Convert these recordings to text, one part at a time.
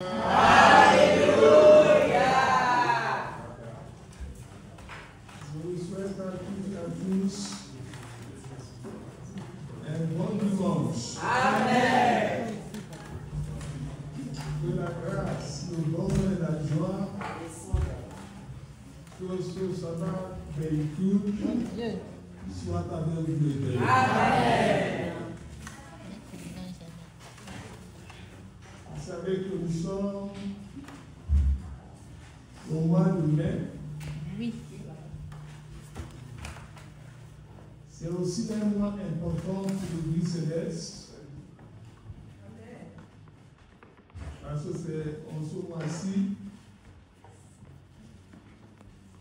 Je vous souhaite à toutes et à tous un bon dimanche. Amen. Que la grâce, le bonheur et la joie que ce sabbat véhicule soient avec vous. Amen. Vous savez que nous sommes au mois de mai. Oui. C'est aussi un mois important pour l'Église céleste. Parce que c'est en ce mois-ci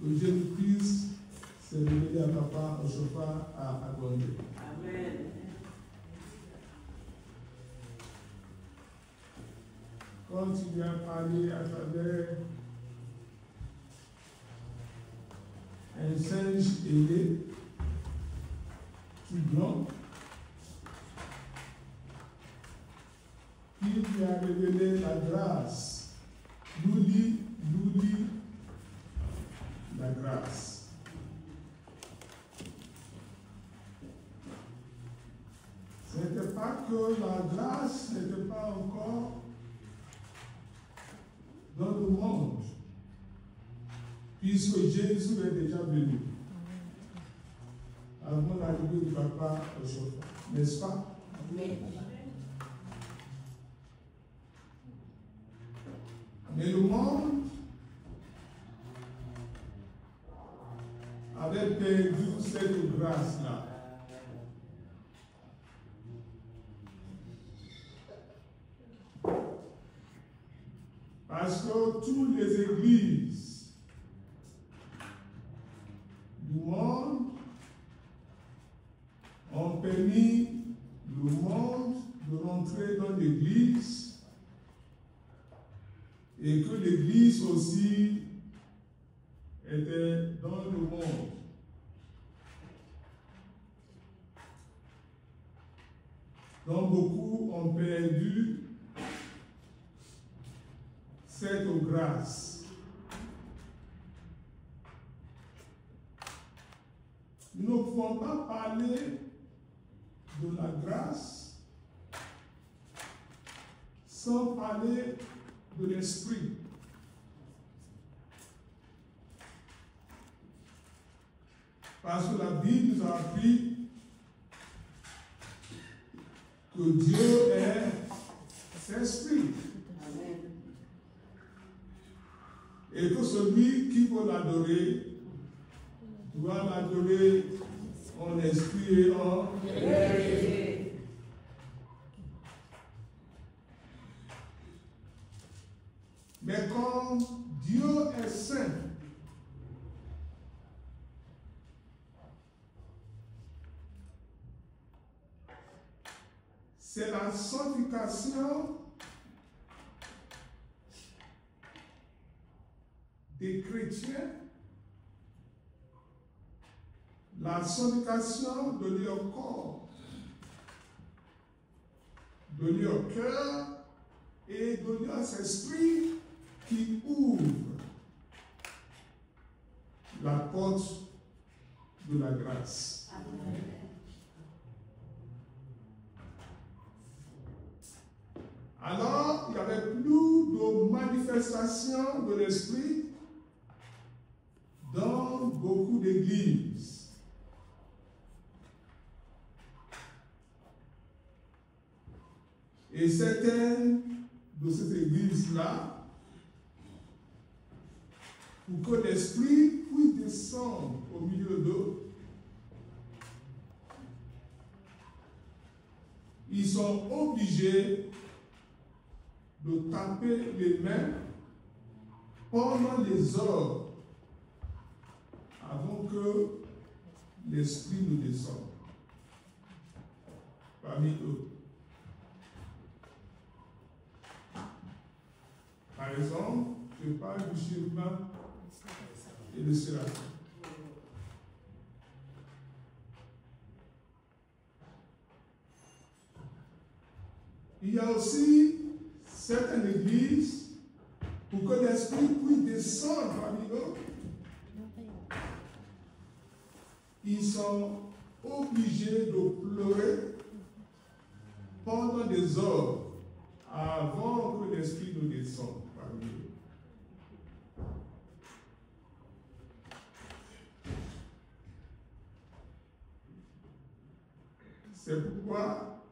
que Jésus-Christ s'est révélé à Papa au chauffard à Gondé. Amen. Quand il lui a parlé à travers un singe ailé, tout blanc, qui lui a révélé la grâce. Nous dit la grâce. Ce n'était pas que la grâce n'était pas encore dans le monde, puisque Jésus est déjà venu avant l'arrivée du Papa au chauffard, n'est-ce pas? Amen. Mais le monde avait perdu cette grâce-là. Parce que toutes les églises du monde ont permis le monde de rentrer dans l'église et que l'église aussi était dans le monde. Donc beaucoup ont perdu cette grâce. Nous ne pouvons pas parler de la grâce sans parler de l'esprit. Parce que la Bible nous a appris que Dieu est esprit. Et que celui qui veut l'adorer doit l'adorer en esprit et en vérité. Mais quand Dieu est saint, c'est la sanctification des chrétiens, la sanctification de leur corps, de leur cœur et de leur esprit qui ouvre la porte de la grâce. Amen. Alors, il n'y avait plus de manifestation de l'esprit dans beaucoup d'églises. Et certaines de ces églises-là, pour que l'esprit puisse descendre au milieu d'eux, ils sont obligés de taper les mains pendant les heures avant que l'esprit ne descende parmi eux. Par exemple, je parle du chérubin et le séraphim. Il y a aussi certaines églises l'esprit puisse descendre parmi eux, ils sont obligés de pleurer pendant des heures avant que l'esprit ne descende parmi eux. C'est pourquoi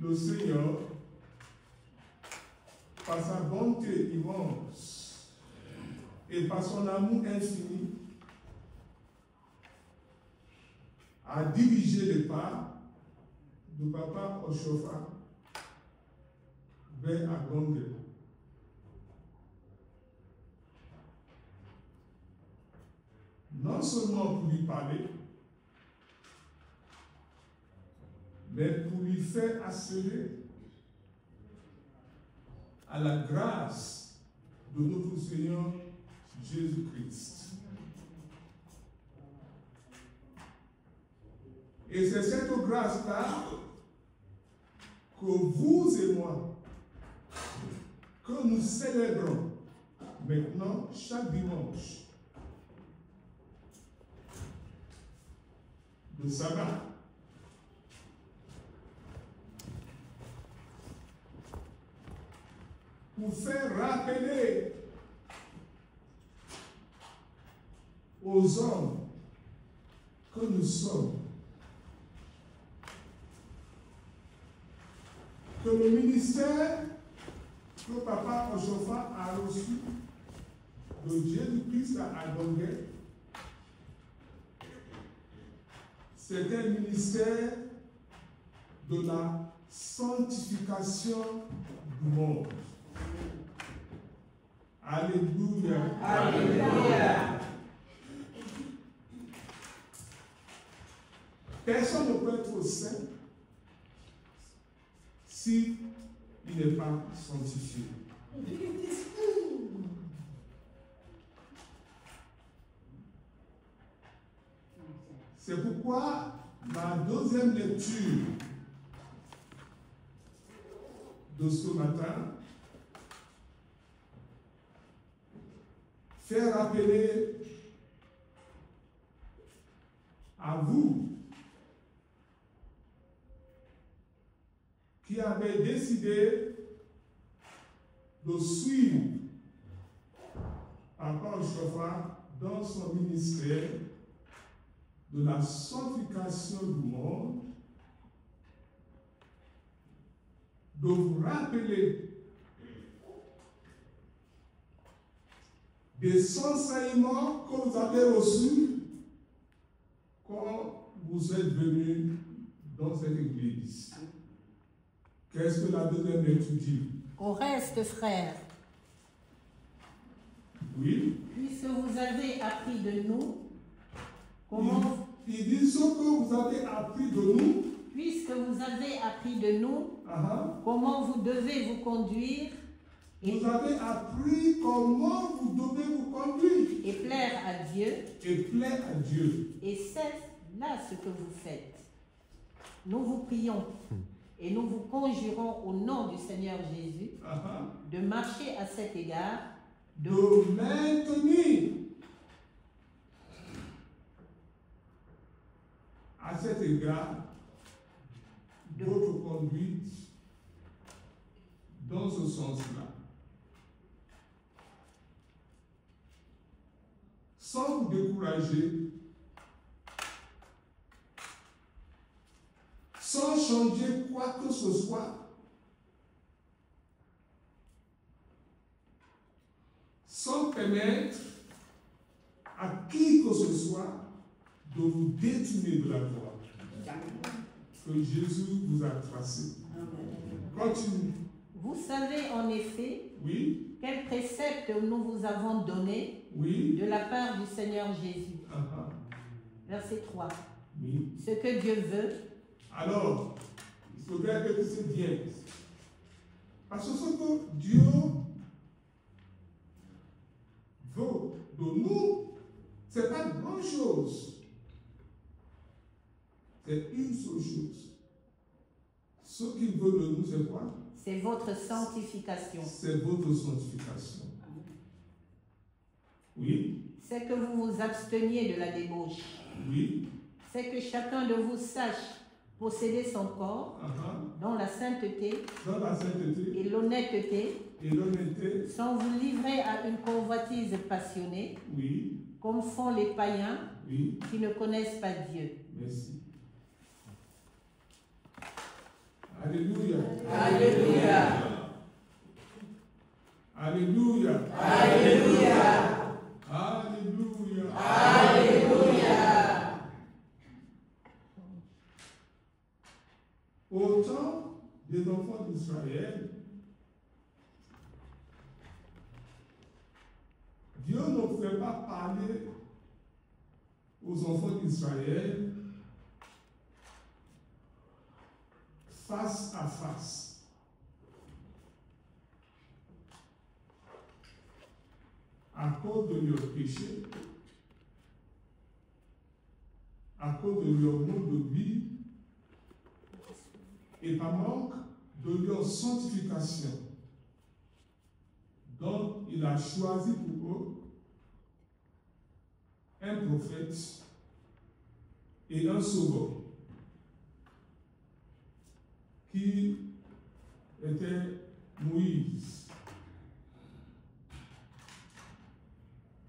le Seigneur, par sa bonté immense et par son amour infini, a dirigé les pas de Papa Oshofa vers Agongue. Non seulement pour lui parler, mais pour lui faire accéder à la grâce de notre Seigneur Jésus-Christ. Et c'est cette grâce-là que vous et moi, que nous célébrons maintenant chaque dimanche de sabbat, pour faire rappeler aux hommes que nous sommes, que le ministère que Papa Oshofa a reçu de Jésus-Christ à Agongue, c'est un ministère de la sanctification du monde. Alléluia. Alléluia. Personne ne peut être saint s'il n'est pas sanctifié. C'est pourquoi ma deuxième lecture de ce matin fait rappeler à vous qui avez décidé de suivre Papa Oshofa dans son ministère de la sanctification du monde, de vous rappeler des enseignements que vous avez reçus quand vous êtes venus dans cette église. Qu'est-ce que la deuxième lecture dit? Au reste, frères, oui, puisque vous avez appris de nous, comment... Il dit ce que vous avez appris de nous. Puisque vous avez appris de nous, comment vous devez vous conduire. Vous avez appris comment vous devez vous conduire. Et plaire à Dieu. Et plaire à Dieu. Et c'est là ce que vous faites. Nous vous prions et nous vous conjurons au nom du Seigneur Jésus de marcher à cet égard, de maintenir à cet égard votre conduite dans ce sens-là. Sans vous décourager, sans changer quoi que ce soit, sans permettre à qui que ce soit de vous détourner de la voie que Jésus vous a tracée. Continue. Vous savez en effet quels préceptes nous vous avons donnés de la part du Seigneur Jésus. Verset 3. Ce que Dieu veut. Alors, il faudrait que c'est bien. Parce que ce que Dieu veut de nous, ce n'est pas grand-chose. C'est une seule chose. Ce qu'il veut de nous, c'est quoi? C'est votre sanctification. C'est votre sanctification. Oui. C'est que vous vous absteniez de la débauche. Oui. C'est que chacun de vous sache posséder son corps dans la sainteté, et l'honnêteté, sans vous livrer à une convoitise passionnée, oui, comme font les païens, oui, qui ne connaissent pas Dieu. Merci. Alléluia. Alléluia. Alléluia. Alléluia. Alléluia. Alléluia. Au temps des enfants d'Israël, Dieu ne pouvait pas parler aux enfants d'Israël face à face. À cause de leur péché, à cause de leur mode de vie, et par manque de leur sanctification. Donc, il a choisi pour eux un prophète et un sauveur qui était Moïse,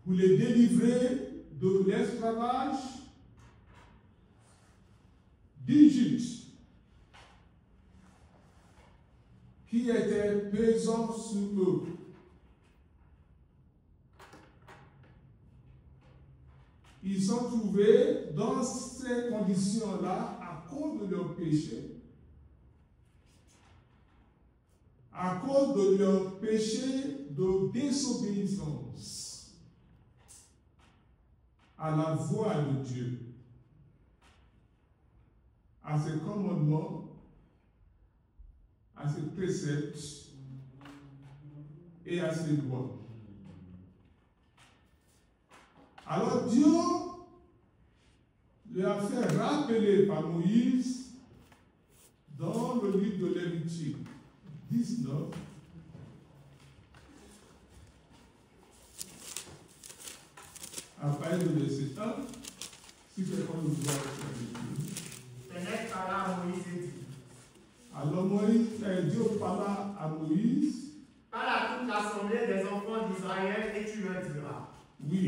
pour les délivrer de l'esclavage d'Égypte, qui était pesant sur eux. Ils sont trouvés dans ces conditions-là à cause de leur péché, à cause de leur péché de désobéissance à la voix de Dieu, à ses commandements, à ses préceptes et à ses lois. Alors Dieu lui a fait rappeler par Moïse dans le livre de Lévitique 19, à partir de verset 1, si quelqu'un nous voit Seigneur parla à Moïse et dit. Alors Dieu parla à Moïse. Parle à toute l'assemblée des enfants d'Israël et tu leur diras. Oui.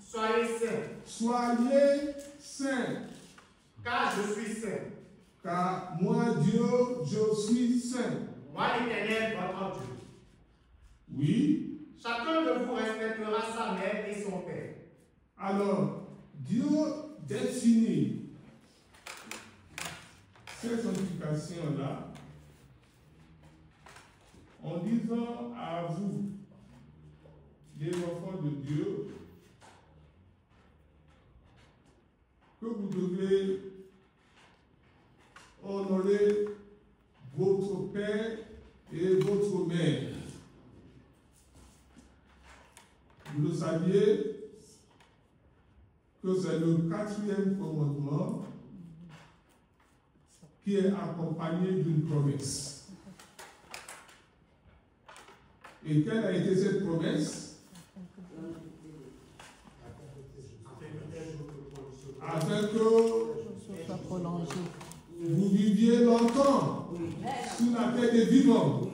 Soyez saints. Soyez saints. Car je suis saint. Car moi, Dieu, je suis saint. Moi, l'Éternel, votre Dieu. Oui. Chacun de vous respectera sa mère et son père. Alors, Dieu définit cette sanctification-là en disant à vous, les enfants de Dieu, que vous devez honorer votre père et votre mère. Vous le saviez que c'est le 4e commandement qui est accompagné d'une promesse. Et quelle a été cette promesse? Afin que vous viviez longtemps sous la terre des vivants.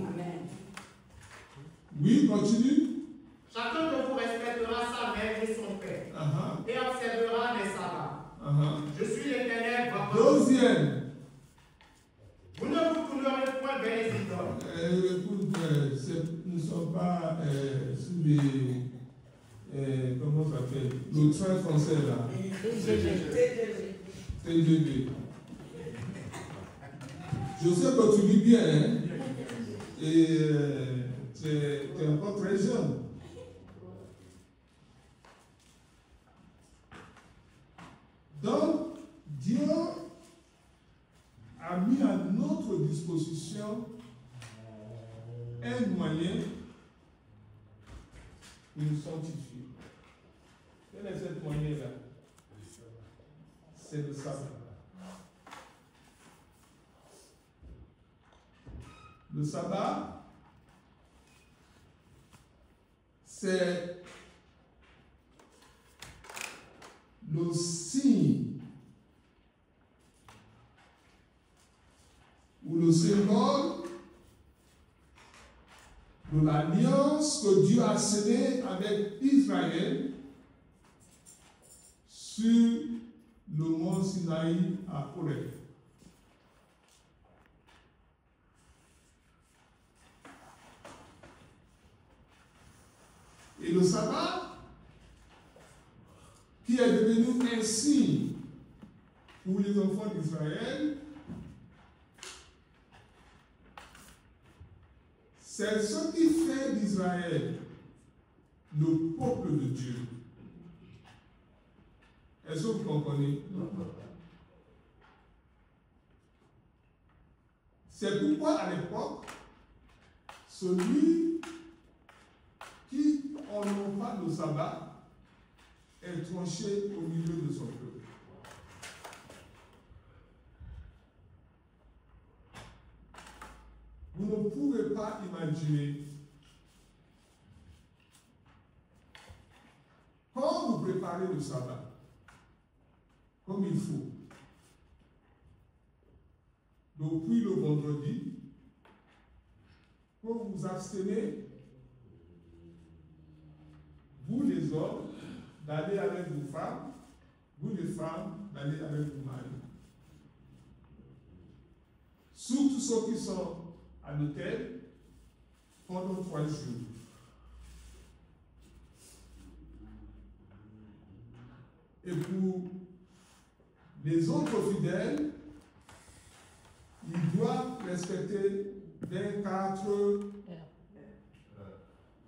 Oui, continue. Chacun de vous respectera sa mère et son père et observera mes sabbats. Je suis l'Éternel, votre Dieu. Deuxième. Vous ne vous tournerez point vers les idoles. Écoute, nous ne sommes pas sous les... comment ça s'appelle? Le train français là. TGV. Je sais que tu lis bien, hein? Et tu es encore très jeune. Donc, Dieu a mis à notre disposition un moyen pour nous sanctifier. Quel est ce moyen-là? C'est le sabbat. Le Le sabbat, c'est le signe ou le symbole de l'alliance que Dieu a scellée avec Israël sur le mont Sinaï à Horeb. Et le sabbat, qui est devenu un signe pour les enfants d'Israël, c'est ce qui fait d'Israël le peuple de Dieu. Est-ce que vous comprenez? C'est pourquoi à l'époque, celui qui honore pas le sabbat est tranché au milieu de son peuple. Vous ne pouvez pas imaginer quand vous préparez le sabbat comme il faut. Depuis le vendredi, quand vous vous abstenez, vous les hommes, d'aller avec vos femmes, vous les femmes, d'aller avec vos maris. Surtout ceux qui sont à l'hôtel pendant 3 jours. Et pour les autres fidèles, ils doivent respecter 24 heures.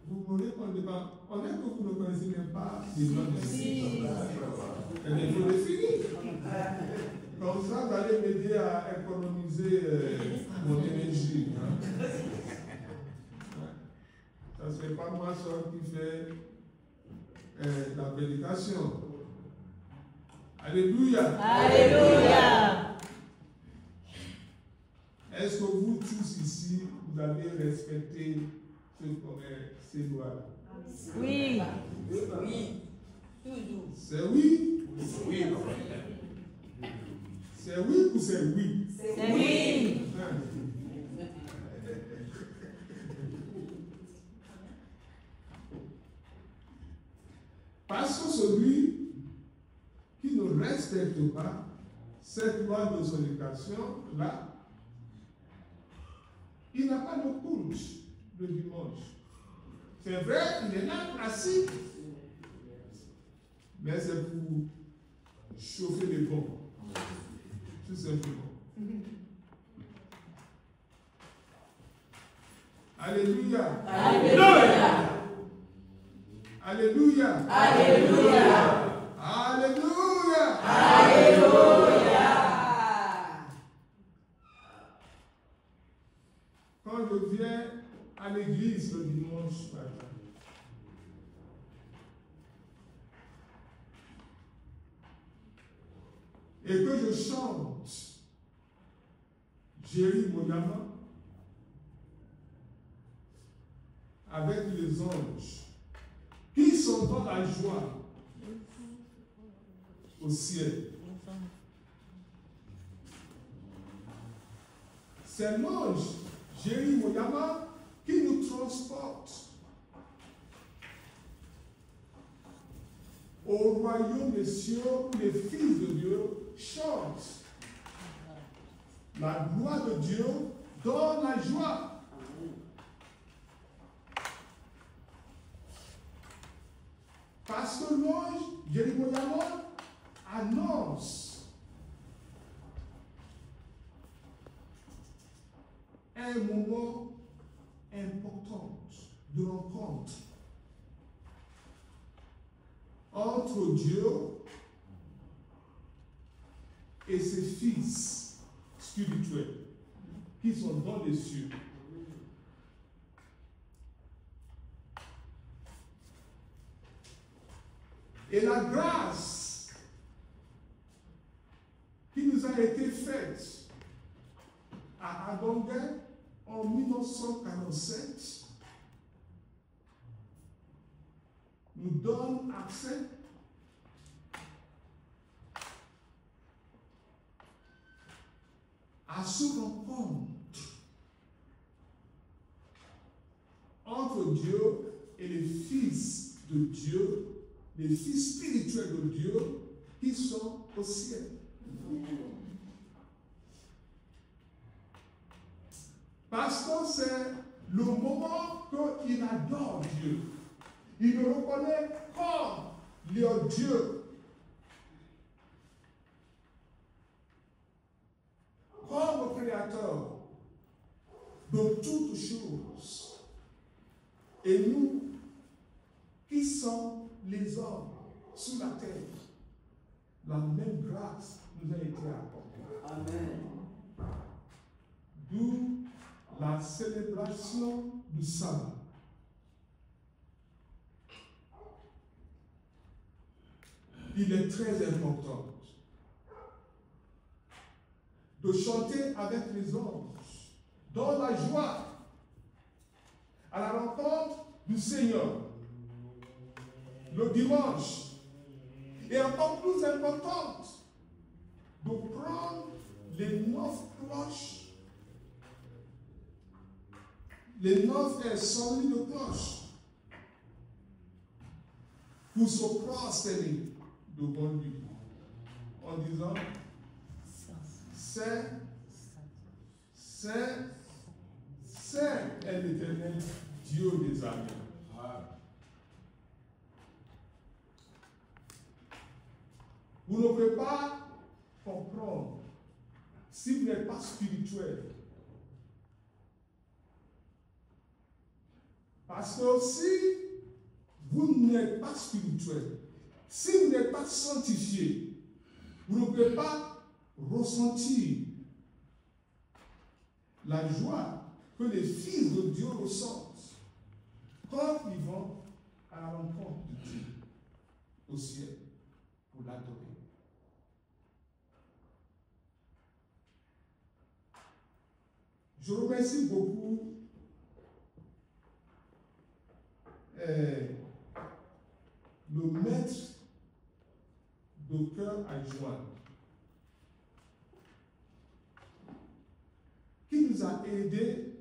Vous me répondez pas. On est que vous ne connaissez même pas les noms de ces choses. Il faut les finir. Comme ça, vous allez m'aider à économiser mon énergie. Hein. Ça ne serait pas moi seul qui fait la prédication. Alléluia. Alléluia. Est-ce que vous tous ici, vous avez respecté ces lois-là? Oui. Oui. Toujours. C'est oui? Oui. C'est oui ou c'est oui? C'est oui. Parce que celui qui ne respecte pas cette loi de sollicitation-là, il n'a pas de culte le dimanche. C'est vrai, il est là, assis. Mais c'est pour chauffer les ponts. Tout simplement. Alléluia. Alléluia. Alléluia. Alléluia. Alléluia. Alléluia. Quand je viens à l'église le dimanche matin, et que je chante Jéri Moyama avec les anges qui sont dans la joie au ciel. C'est l'ange Jéri Moyama qui nous transporte au royaume des cieux où les fils de Dieu chantent la gloire de Dieu dans la joie. Parce que l'ange Jérémie annonce un moment important de rencontre entre Dieu et ses fils spirituels qui sont dans les cieux. Et la grâce qui nous a été faite à Agonguin, on en 1947 nous donne accès à ce rencontre entre Dieu et les fils de Dieu, les fils spirituels de Dieu qui sont au ciel. Parce que c'est le moment qu'il adore Dieu. Il le reconnaît comme leur Dieu. Comme le Créateur de toutes choses. Et nous, qui sommes les hommes sur la terre, la même grâce nous a été accordée. Amen. D'où la célébration du sabbat. Il est très important de chanter avec les anges dans la joie à la rencontre du Seigneur le dimanche. Et encore plus importante, de prendre les 9 cloches, les 9 sonneries de cloche pour se prosterner devant lui en disant Saint, Saint, Saint est l'Éternel, Dieu des armées. Vous ne pouvez pas comprendre si vous n'êtes pas spirituel. Parce que si vous n'êtes pas spirituel, si vous n'êtes pas sanctifié, vous ne pouvez pas ressentir la joie que les fils de Dieu ressentent quand ils vont à la rencontre de Dieu au ciel pour l'adorer. Je remercie beaucoup le maître de cœur adjoint qui nous a aidés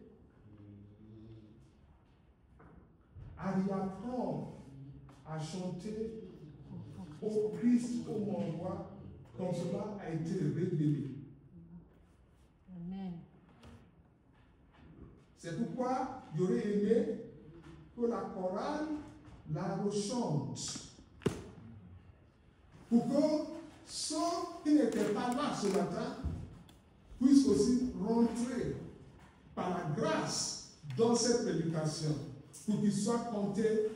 à réapprendre à chanter au Christ au m'envoie comme cela a été révélé. Amen. C'est pourquoi j'aurais aimé que la chorale la rechante. Pour que ceux qui n'étaient pas là ce matin puissent aussi rentrer par la grâce dans cette prédication pour qu'ils soient comptés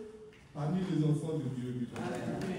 parmi les enfants de Dieu. Amen.